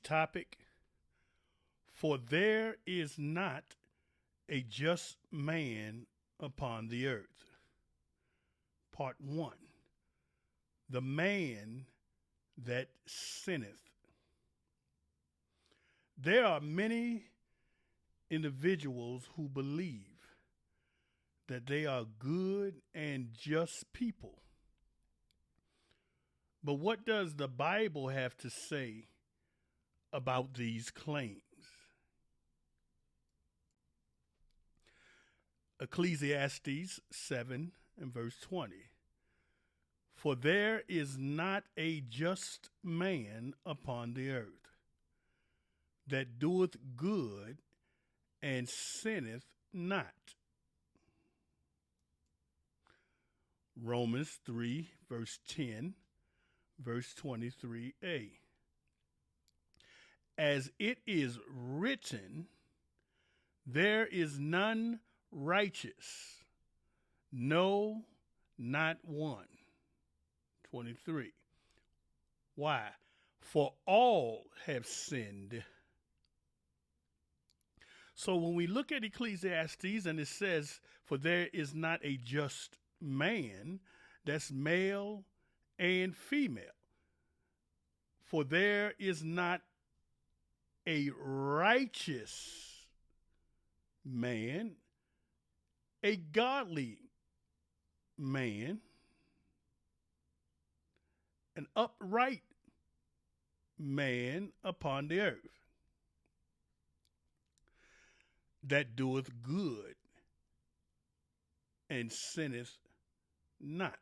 today's topic. For there is not a just man upon the earth. Part 1. The man that sinneth. There are many individuals who believe that they are good and just people. But what does the Bible have to say about these claims? Ecclesiastes 7 and verse 20. For there is not a just man upon the earth that doeth good and sinneth not. Romans 3 verse 10, verse 23a. As it is written, there is none righteous, no, not one. 23. Why? For all have sinned. So when we look at Ecclesiastes and it says, for there is not a just man, that's male and female. For there is not a righteous man, a godly man, an upright man upon the earth that doeth good and sinneth not.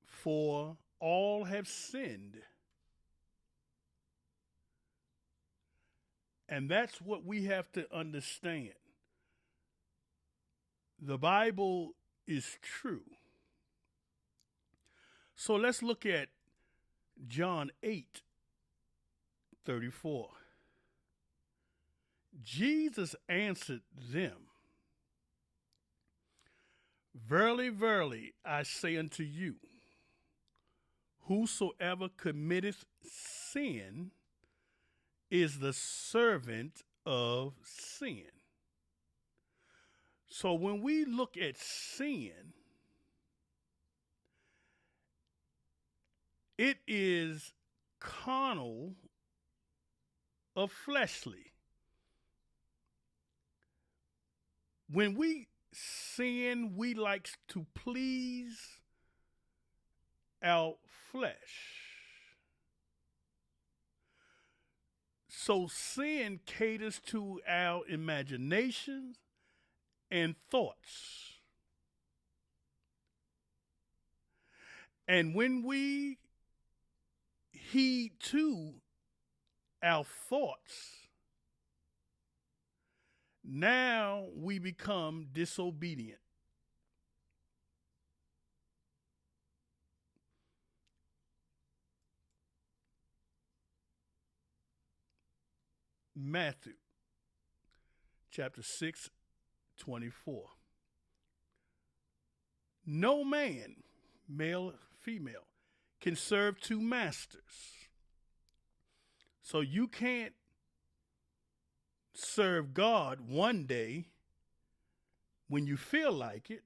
For all have sinned. And that's what we have to understand. The Bible is true. So let's look at John 8:34. Jesus answered them, Verily, verily, I say unto you, whosoever committeth sin is the servant of sin. So when we look at sin, it is carnal or fleshly. When we sin, we like to please our flesh. So sin caters to our imaginations and thoughts. And when we heed to our thoughts, now we become disobedient. Matthew chapter 6:24. No man, male, female, can serve two masters. So you can't serve God one day when you feel like it,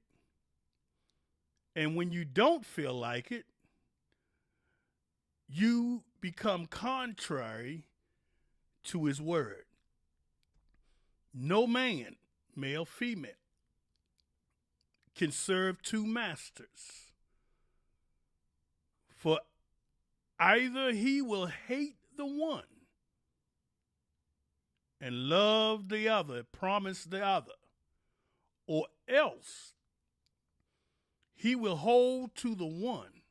and when you don't feel like it, you become contrary to his word. No man, male, female, can serve two masters. For either he will hate the one and love the other, promise the other, or else he will hold to the one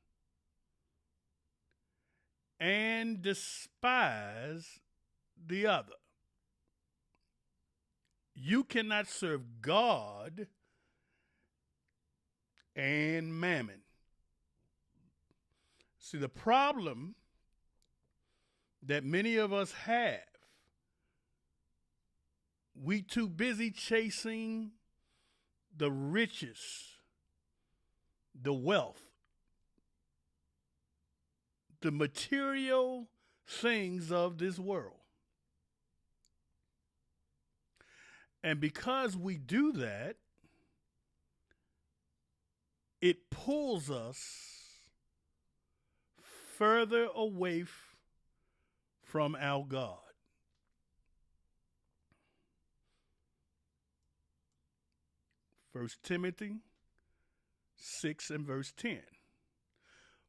and despise the other. You cannot serve God and mammon. See, the problem that many of us have, we too busy chasing the riches, the wealth, the material things of this world. And because we do that, it pulls us further away from our God. First Timothy 6 and verse 10.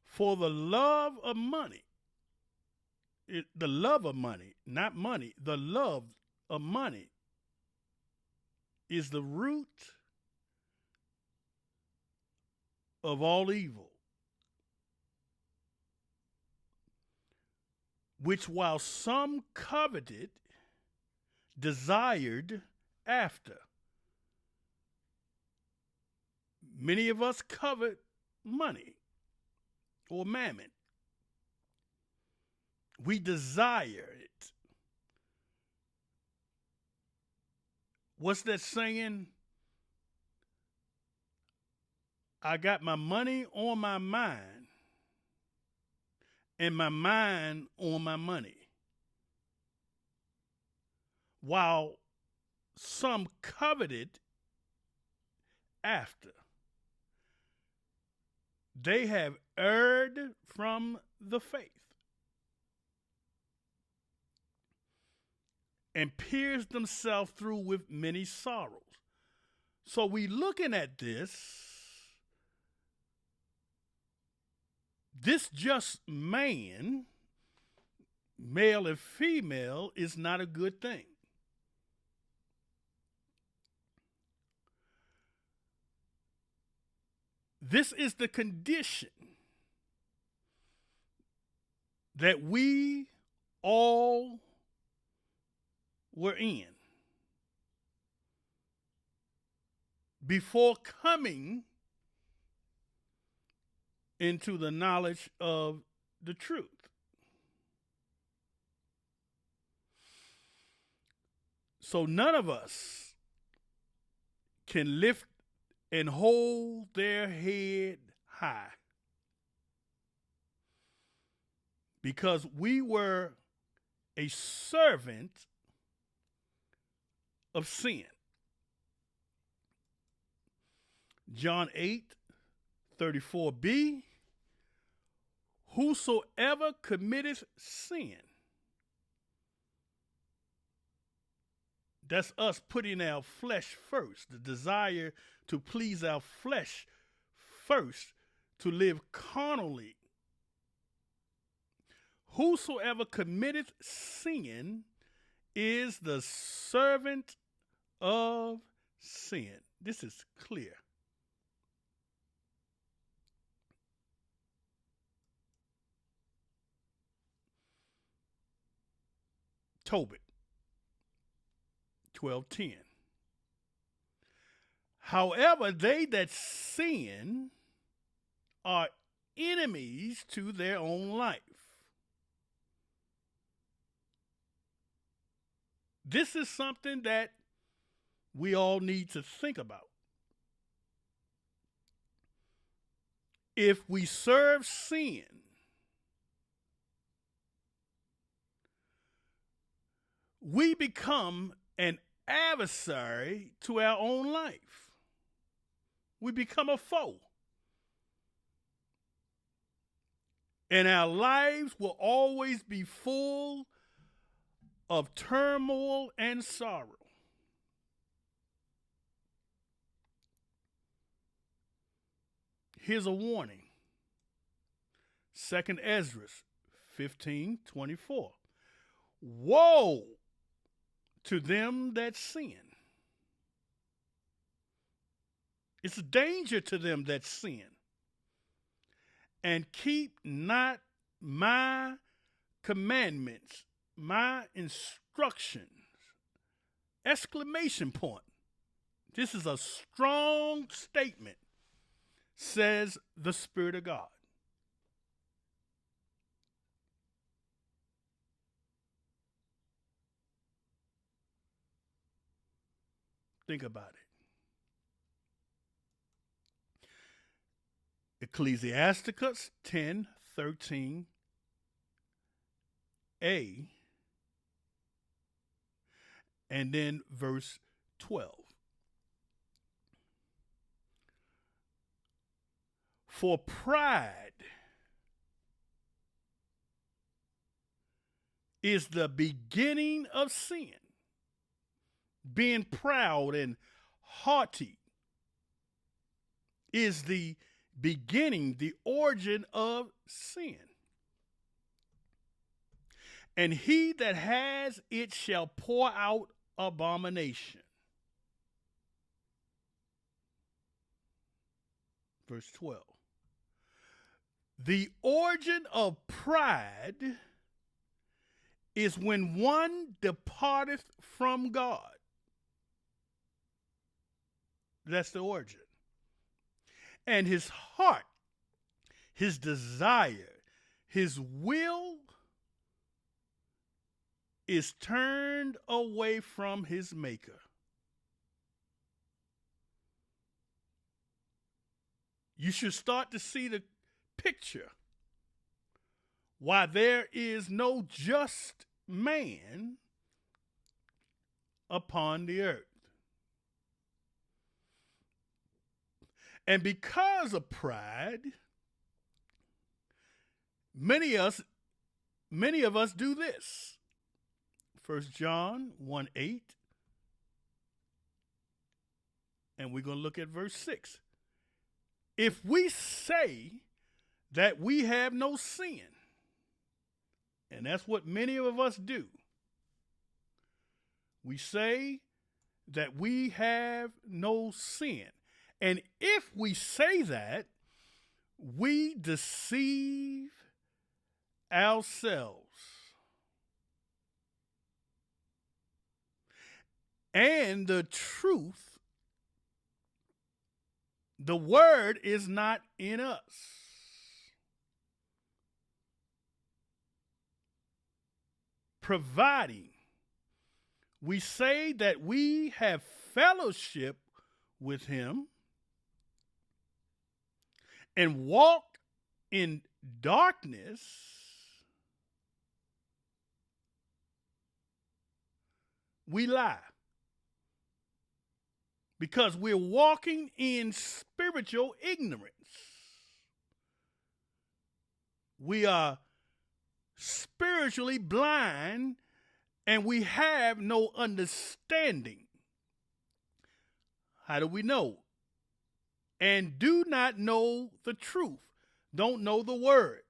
For the love of money, the love of money, not money, the love of money is the root of all evil, which while some coveted, desired after. Many of us covet money or mammon. We desire it. What's that saying? I got my money on my mind and my mind on my money. While some coveted after, they have erred from the faith and pierced themselves through with many sorrows. So we looking at this just man, male and female, is not a good thing. This is the condition that we all were in before coming into the knowledge of the truth. So none of us can lift and hold their head high because we were a servant of sin. John 8:34b, whosoever committeth sin. That's us putting our flesh first, the desire to please our flesh first, to live carnally. Whosoever committeth sin is the servant of sin. This is clear. Tobit 12:10. However, they that sin are enemies to their own life. This is something that we all need to think about. If we serve sin, we become an adversary to our own life. We become a foe. And our lives will always be full of turmoil and sorrow. Here's a warning. 2 Ezra 15:24. Woe to them that sin. It's a danger to them that sin. And keep not my commandments, my instructions. Exclamation point. This is a strong statement, says the Spirit of God. Think about it. Ecclesiasticus 10:13 8a, and then verse 12. For pride is the beginning of sin. Being proud and haughty is the beginning, the origin of sin. And he that has it shall pour out abomination. Verse 12. The origin of pride is when one departeth from God. That's the origin. And his heart, his desire, his will is turned away from his maker. You should start to see the picture. Why there is no just man upon the earth. And because of pride, many of us do this. 1 John 1:8. And we're going to look at verse 6. If we say that we have no sin, and that's what many of us do, we say that we have no sin. And if we say that, we deceive ourselves. And the truth, the word is not in us. Providing we say that we have fellowship with him and walk in darkness, we lie. Because we're walking in spiritual ignorance. We are spiritually blind and we have no understanding. How do we know? And do not know the truth. Don't know the word.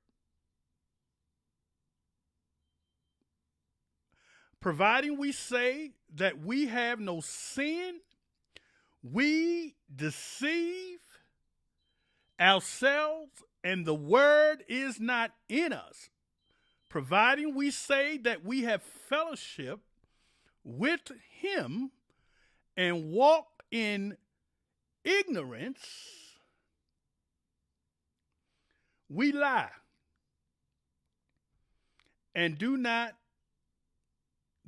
Providing we say that we have no sin, we deceive ourselves and the word is not in us. Providing we say that we have fellowship with him and walk in ignorance, we lie and do not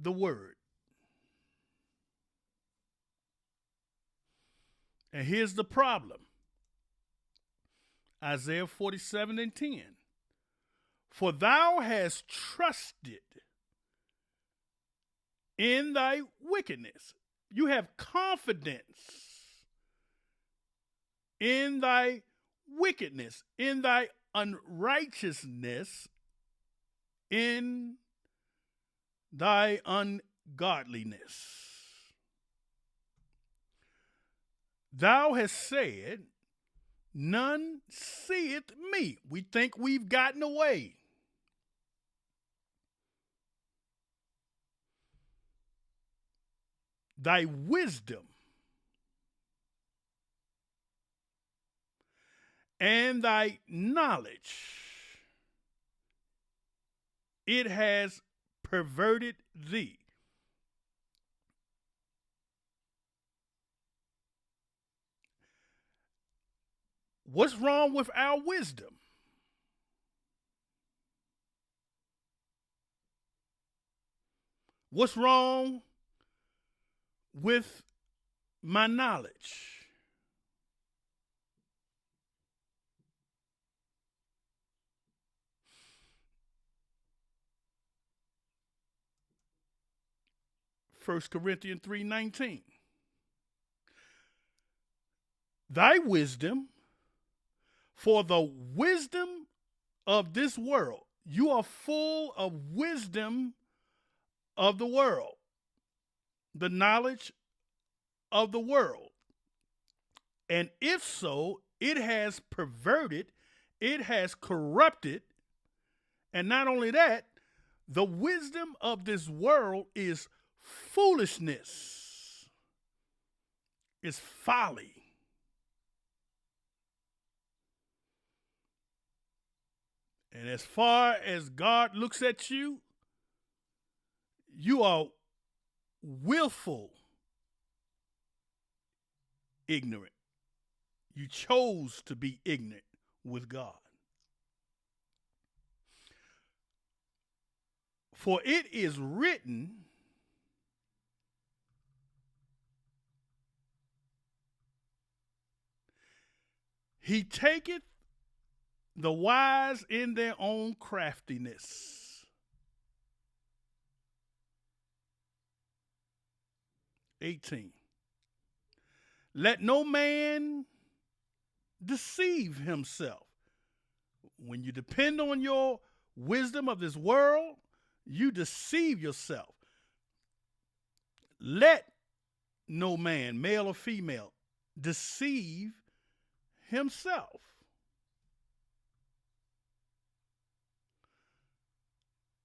the word. And here's the problem. Isaiah 47:10. For thou hast trusted in thy wickedness. You have confidence in thy wickedness, in thy unrighteousness, in thy ungodliness. Thou hast said, none seeth me. We think we've gotten away. Thy wisdom and thy knowledge, it has perverted thee. What's wrong with our wisdom? What's wrong with my knowledge? 1 Corinthians 3:19. Thy wisdom, for the wisdom of this world. You are full of wisdom of the world, the knowledge of the world. And if so, it has perverted, it has corrupted, and not only that, the wisdom of this world is foolishness, is folly. And as far as God looks at you, you are willful ignorant. You chose to be ignorant with God. For it is written, He taketh the wise in their own craftiness. 18. Let no man deceive himself. When you depend on your wisdom of this world, you deceive yourself. Let no man, male or female, deceive himself.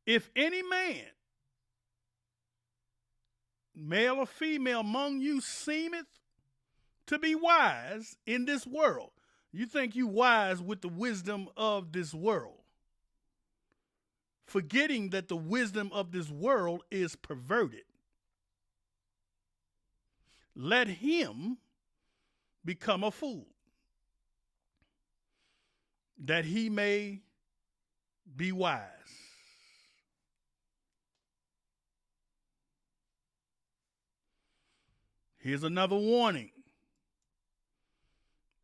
If any man, male or female among you, seemeth to be wise in this world. You think you wise with the wisdom of this world, forgetting that the wisdom of this world is perverted. Let him become a fool, that he may be wise. Here's another warning.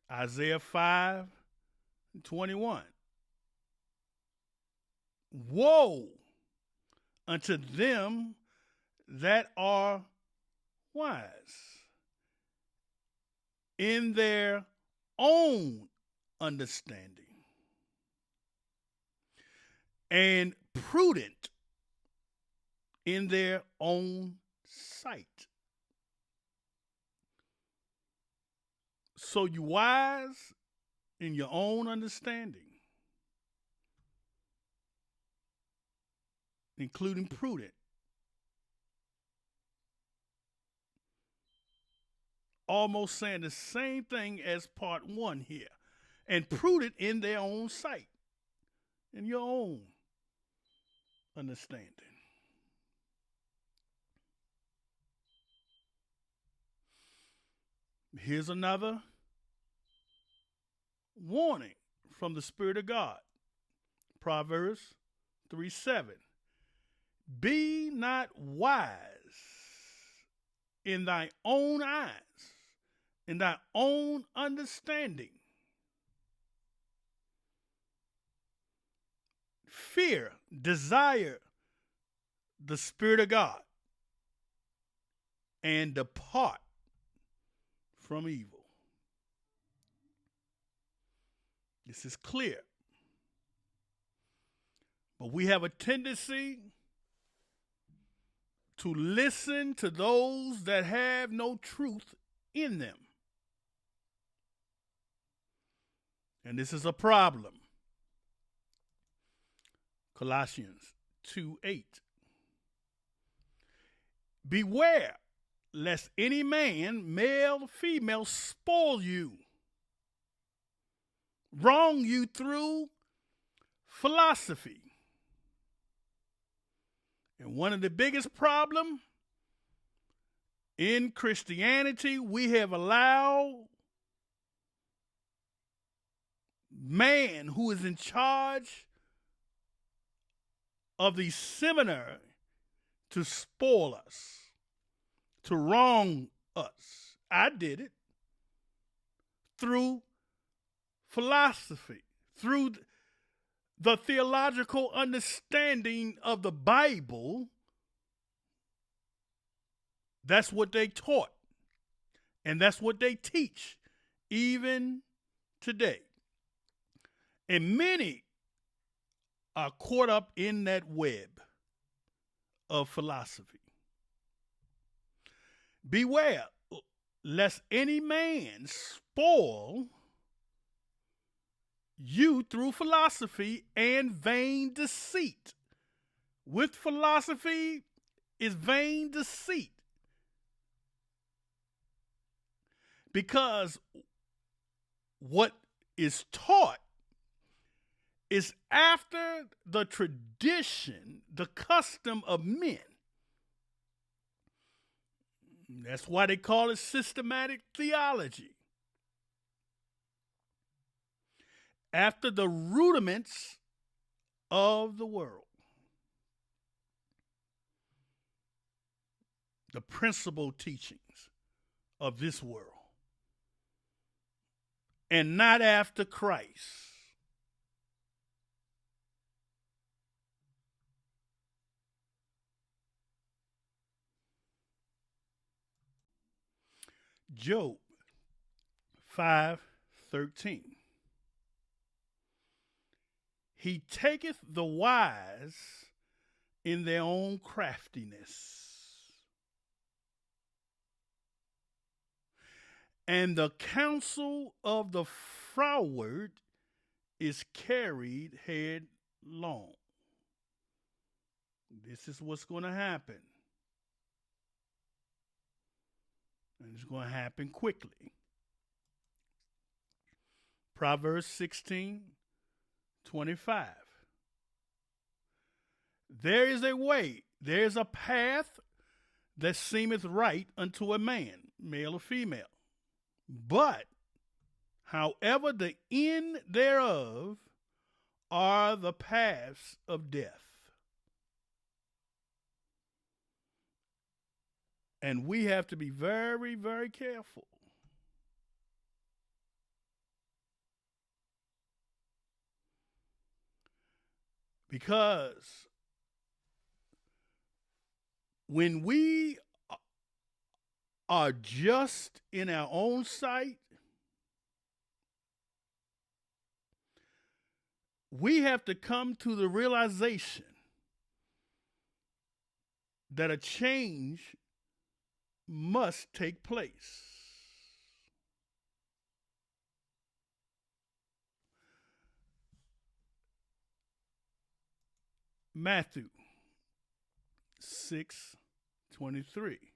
Isaiah 5:21. Woe unto them that are wise in their own understanding, and prudent in their own sight. So you wise in your own understanding, including prudent. Almost saying the same thing as part 1 here. And prudent in their own sight, in your own understanding. Here's another warning from the Spirit of God. Proverbs 3:7. Be not wise in thy own eyes, in thy own understanding. Fear, desire the Spirit of God, and depart from evil. This is clear. But we have a tendency to listen to those that have no truth in them. And this is a problem. Colossians 2:8. Beware lest any man, male or female, spoil you, wrong you through philosophy. And one of the biggest problems in Christianity, we have allowed man who is in charge of the seminary to spoil us, to wrong us. I did it through philosophy, through the theological understanding of the Bible, That's what they taught, and that's what they teach even today. And many are caught up in that web of philosophy. Beware lest any man spoil you through philosophy and vain deceit. With philosophy is vain deceit. Because what is taught is after the tradition, the custom of men. That's why they call it systematic theology. After the rudiments of the world, the principal teachings of this world, and not after Christ. Job 5:13. He taketh the wise in their own craftiness, and the counsel of the froward is carried headlong. This is what's going to happen. And it's going to happen quickly. Proverbs 16:25. There is a way, there is a path that seemeth right unto a man, male or female. But, however, the end thereof are the paths of death. And we have to be very, very careful. Because when we are just in our own sight, we have to come to the realization that a change must take place. Matthew 6:23.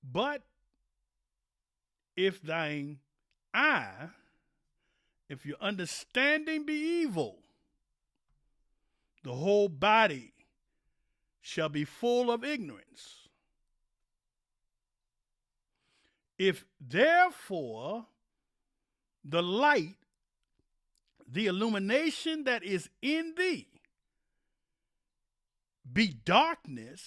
But if thine eye, if your understanding be evil, the whole body shall be full of ignorance. If therefore the light, the illumination that is in thee, be darkness,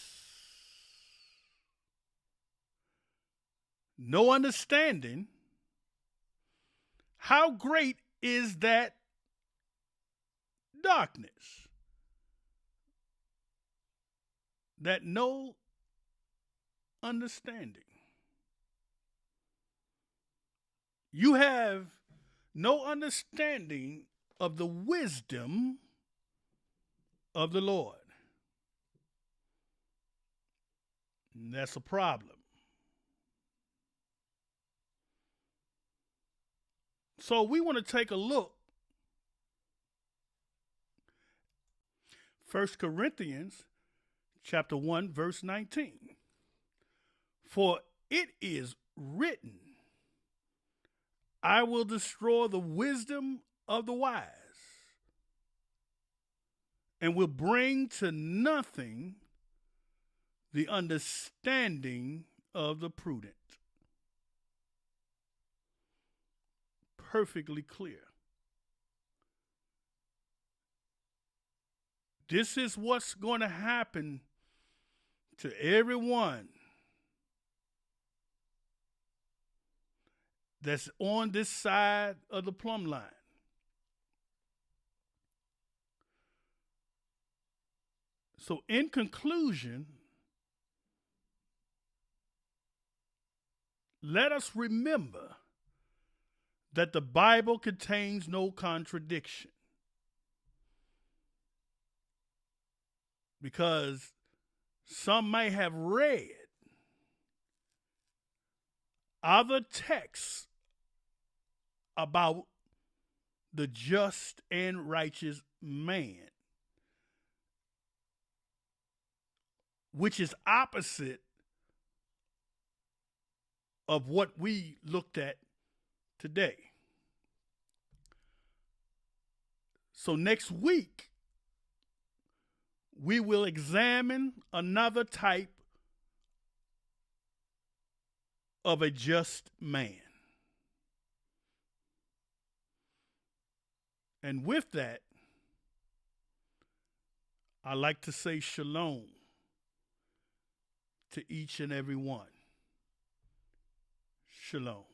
no understanding, how great is that darkness? That no understanding. You have no understanding of the wisdom of the Lord. And that's a problem. So we want to take a look. 1 Corinthians chapter 1, verse 19. For it is written, I will destroy the wisdom of the wise, and will bring to nothing the understanding of the prudent. Perfectly clear. This is what's going to happen to everyone that's on this side of the plumb line. So, in conclusion, let us remember that the Bible contains no contradiction, because some may have read other texts about the just and righteous man, which is opposite of what we looked at today. So next week, we will examine another type of a just man. And with that, I like to say shalom to each and every one. Shalom.